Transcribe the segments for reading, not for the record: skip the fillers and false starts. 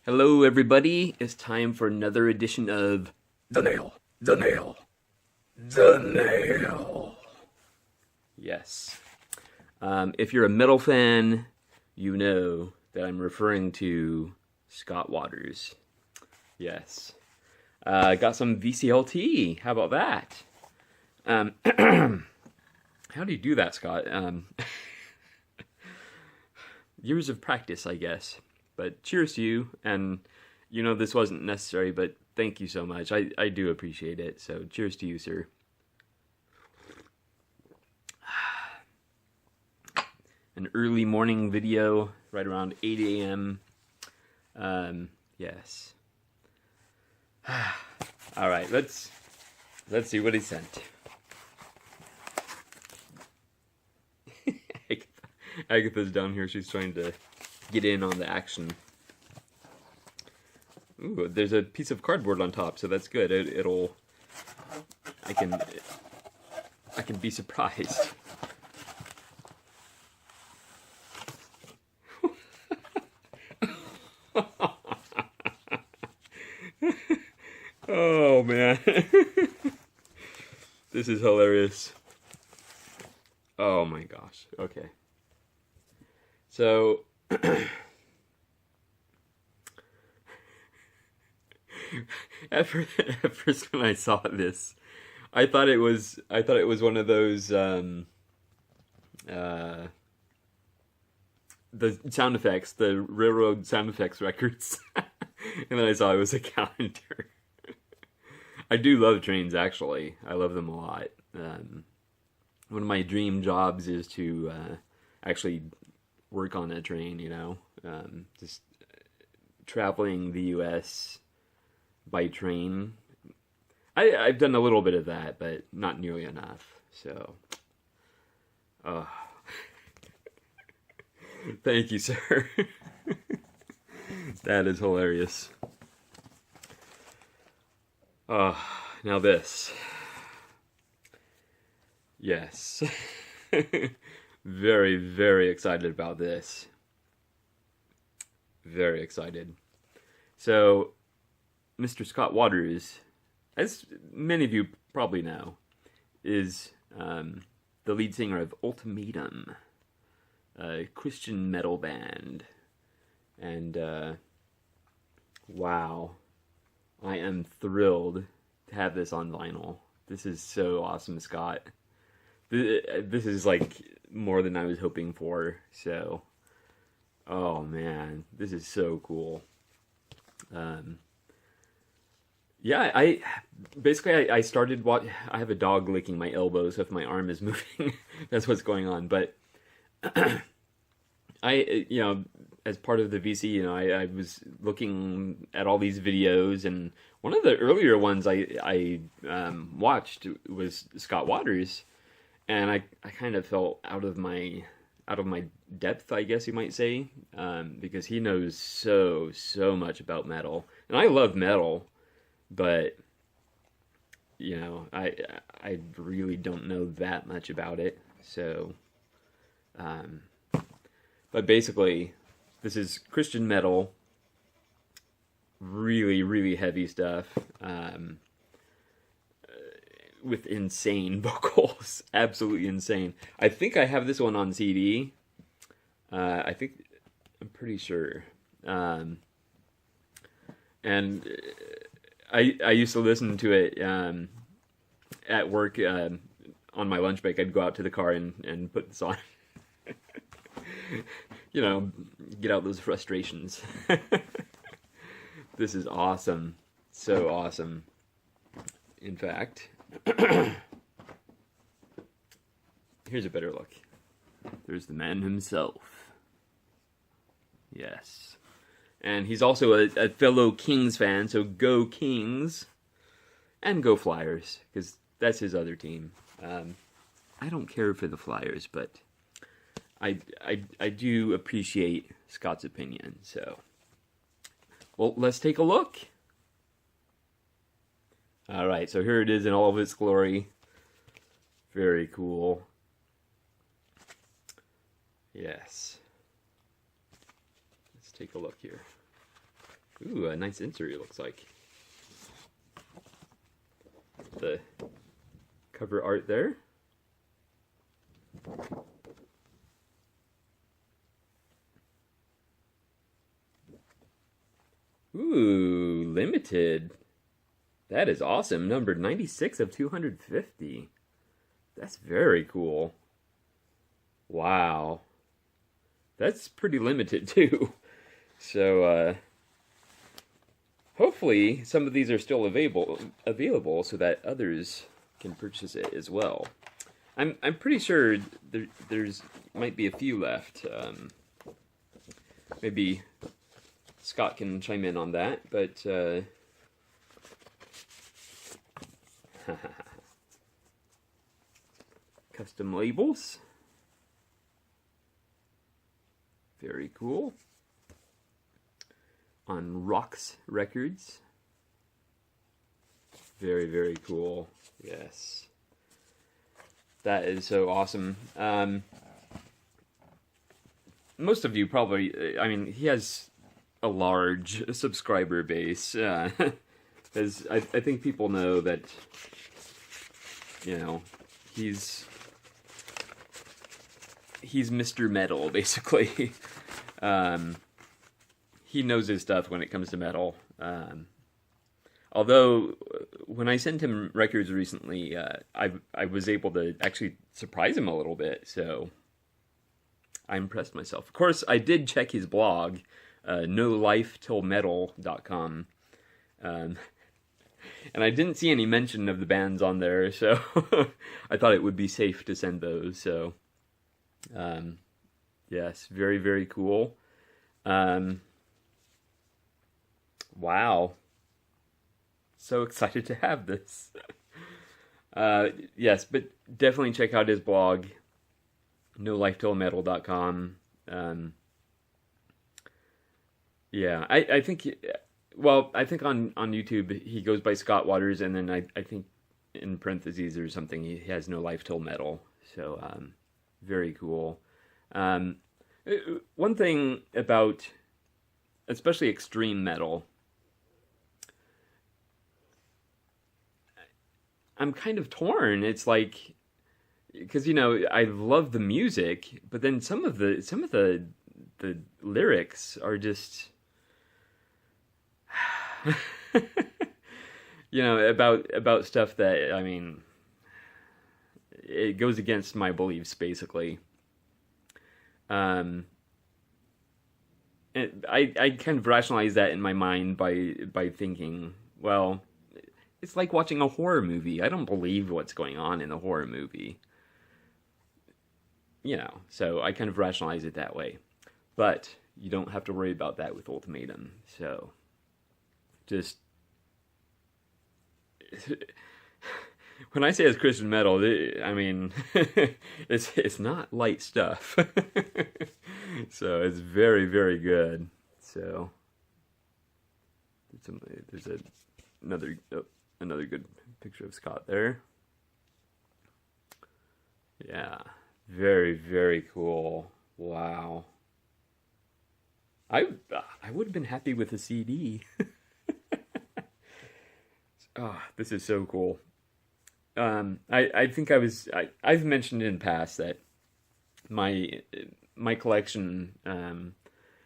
Hello, everybody. It's time for another edition of The nail, the nail, the nail. Yes. If you're a metal fan, you know that I'm referring to Scott Waters. Yes. Got some VCLT. How about that? How do you do that, Scott? Years of practice, I guess. But cheers to you. And you know this wasn't necessary, but thank you so much. I do appreciate it. So cheers to you, sir. An early morning video, right around 8 a.m. Yes. All right, let's see what he sent. Agatha's down here. She's trying to get in on the action. Ooh, there's a piece of cardboard on top, so that's good. I can be surprised. Oh man. This is hilarious. Oh my gosh. Okay. So at first when I saw this, I thought it was one of those the sound effects, the railroad sound effects records. And then I saw it was a calendar. I do love trains, actually. I love them a lot. One of my dream jobs is to actually work on a train, you know. Just traveling the U.S. by train. I've done a little bit of that, but not nearly enough. So, thank you, sir. That is hilarious. Now this. Yes. Very, very excited about this. Very excited. So, Mr. Scott Waters, as many of you probably know, is the lead singer of Ultimatum, a Christian metal band. And, wow, I am thrilled to have this on vinyl. This is so awesome, Scott. This is like more than I was hoping for. So, oh man, this is so cool. Yeah, I started I have a dog licking my elbow, so if my arm is moving, that's what's going on. But as part of the VC, I was looking at all these videos, and one of the earlier ones I watched was Scott Waters, and I kind of felt out of my depth, I guess you might say, because he knows so much about metal, and I love metal, but I really don't know that much about it. So, but basically, this is Christian metal, really heavy stuff, with insane vocals, absolutely insane. I think I have this one on CD. I'm pretty sure. And I used to listen to it at work on my lunch break. I'd go out to the car and put this on. Get out those frustrations. This is awesome. So awesome. In fact, here's a better look. There's the man himself. Yes. And he's also a fellow Kings fan, so go Kings. And go Flyers, because that's his other team. I don't care for the Flyers, but I do appreciate Scott's opinion, so. Well, let's take a look. All right, so here it is in all of its glory. Very cool. Yes. Let's take a look here. Ooh, a nice insert, it looks like. The cover art there. Ooh, limited. That is awesome. Numbered 96 of 250. That's very cool. Wow. That's pretty limited too. So, hopefully some of these are still available so that others can purchase it as well. I'm pretty sure there's might be a few left. Maybe Scott can chime in on that, but custom labels. Very cool. On Rocks Records. Very, very cool. Yes. That is so awesome. Most of you probably, I mean, he has a large subscriber base. As I think people know that, you know, he's Mr. Metal, basically. He knows his stuff when it comes to metal. Although, when I sent him records recently, I was able to actually surprise him a little bit, so I impressed myself. Of course, I did check his blog, nolifetillmetal.com, and I didn't see any mention of the bands on there, so I thought it would be safe to send those, so yes, very, very cool. Wow. So excited to have this. Yes, but definitely check out his blog, nolifetillmetal.com. Yeah, I think, well, I think on YouTube he goes by Scott Waters, and then I think in parentheses or something he has No Life Till Metal. So, very cool. One thing about, especially extreme metal, I'm kind of torn. It's like, because, you know, I love the music, but then some of the lyrics are just, you know, about stuff that, I mean, it goes against my beliefs, basically. And I kind of rationalize that in my mind by thinking, well, it's like watching a horror movie. I don't believe what's going on in the horror movie. You know, so I kind of rationalize it that way. But you don't have to worry about that with Ultimatum. So, just... when I say it's Christian metal, I mean, it's not light stuff. So, it's very, very good. So, there's another good picture of Scott there. Yeah, very, very cool. Wow. I would have been happy with a CD. Oh, this is so cool. I think I've mentioned in the past that my collection,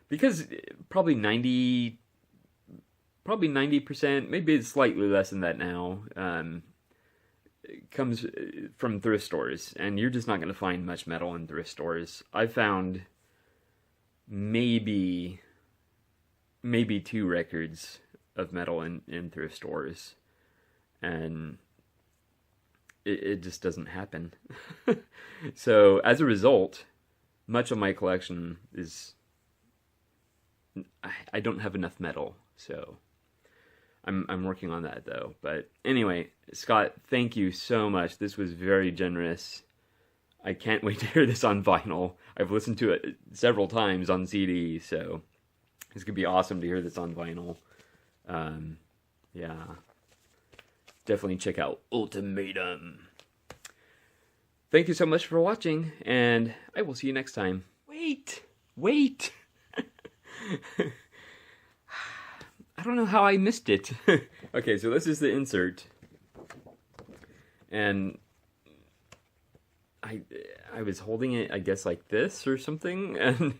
because probably 90%, maybe it's slightly less than that now, comes from thrift stores, and you're just not going to find much metal in thrift stores. I found maybe 2 records of metal in thrift stores, and it just doesn't happen. So as a result, much of my collection is, I don't have enough metal, so I'm working on that though. But anyway, Scott, thank you so much. This was very generous. I can't wait to hear this on vinyl. I've listened to it several times on CD, so it's gonna be awesome to hear this on vinyl. Yeah, definitely check out Ultimatum. Thank you so much for watching, and I will see you next time. Wait! I don't know how I missed it. Okay, so this is the insert. And I was holding it, I guess, like this or something, and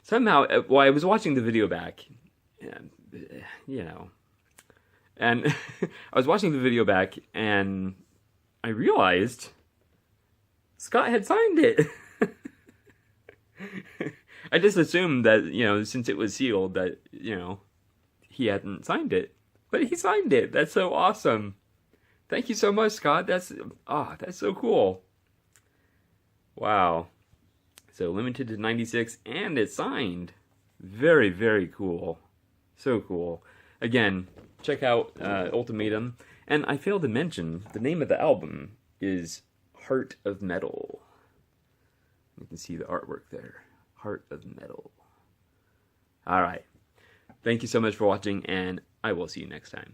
somehow, well, I was watching the video back, and, you know, and I was watching the video back, and I realized Scott had signed it. I just assumed that, you know, since it was sealed, that, you know, he hadn't signed it. But he signed it. That's so awesome. Thank you so much, Scott. That's so cool. Wow. So limited to 96, and it's signed. Very, very cool. So cool. Again, check out Ultimatum. And I failed to mention, the name of the album is Heart of Metal. You can see the artwork there. Heart of Metal. All right. Thank you so much for watching, and I will see you next time.